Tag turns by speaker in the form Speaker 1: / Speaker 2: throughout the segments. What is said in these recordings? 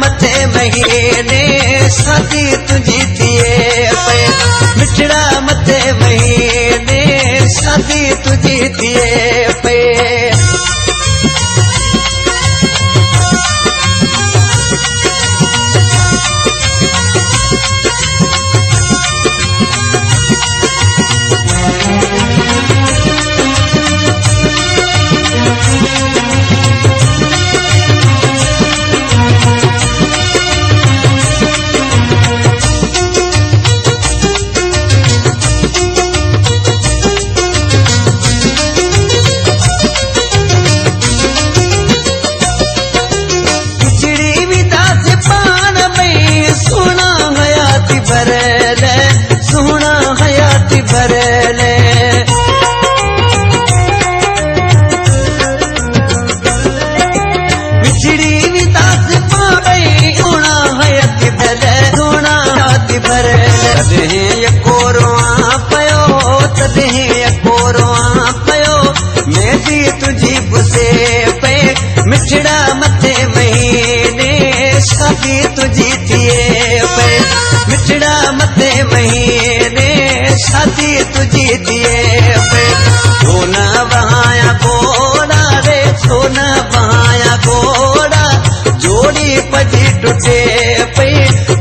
Speaker 1: मथे महीने शादी तुझी थिए पे मिठड़ा मथे महीने शादी तुझी थिए पे सोना हयाती भरले बिछड़ी विदास पावे सोना हयाती भरले सोना हयाती भरले तदे यकोरो पयो तदे यकोरो पयो मैं भी तुझी बुसे पे मिठड़ा मथे महीने शादी तुझी थिए पे मिठड़ा मथे महीने शादी तुझी थिए पे सोना बहाया घोड़ा रे सोना बहाया घोड़ा जोड़ी पजी टूटे पे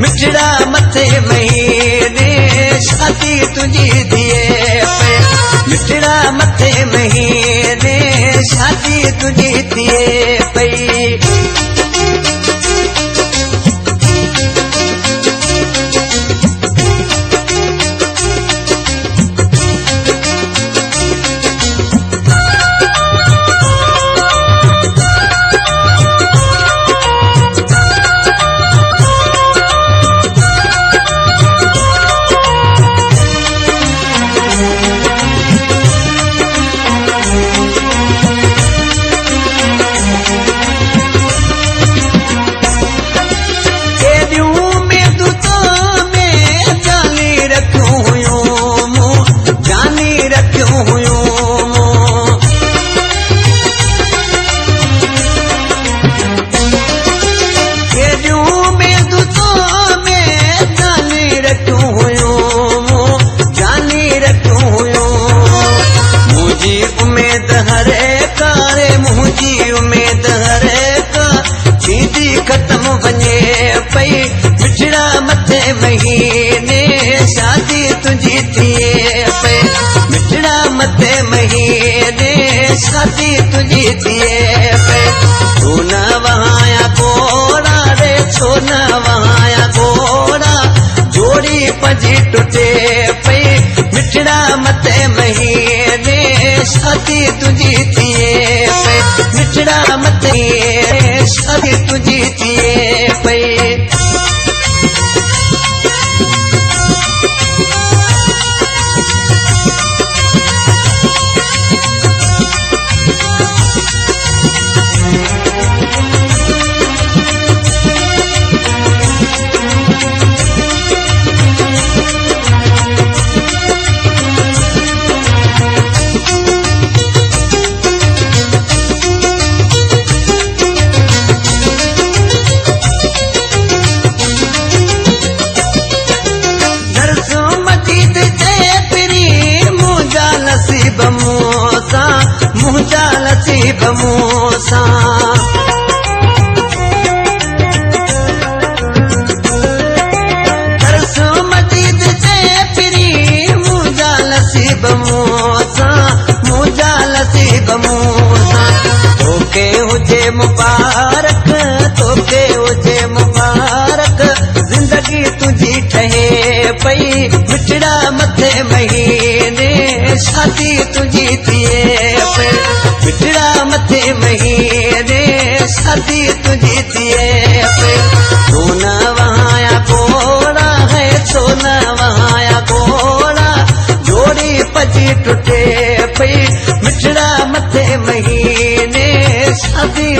Speaker 1: मिठड़ा मथे महीने शादी तुझी थिए पे मिठड़ा मथे महीने शादी तुझी थिए पे उम्मीद हरे कारे मुझी उम्मीद हरे का सीधी खत्म बने पई मिठड़ा मथे महीने शादी तुझी थिए पे मिठड़ा मथे महीने शादी तुझी थिए पे सोना वहाया घोड़ा रे सोना वहाया घोड़ा जोड़ी पजी टूटे पे मिठड़ा मथे महीने शादी तुझी थिए पे मिठड़ा मथे शादी तुझी थिए पे मुझा नसीब मूसा तरसो मजीद से फिरी मुझा नसीब मूसा मुझा नसीब मूसा तोके हुजे मुबारक तोके हुजे मुबारक जिंदगी तुझी ठहे पई मिठड़ा मथे महीने शादी तुझी थिए पे मिठड़ा मथे महीने शादी तुझी थिए पे सोना वहाया घोड़ा है सोना वहाया घोड़ा जोड़ी पजी टूटे पे मिठड़ा मथे महीने शादी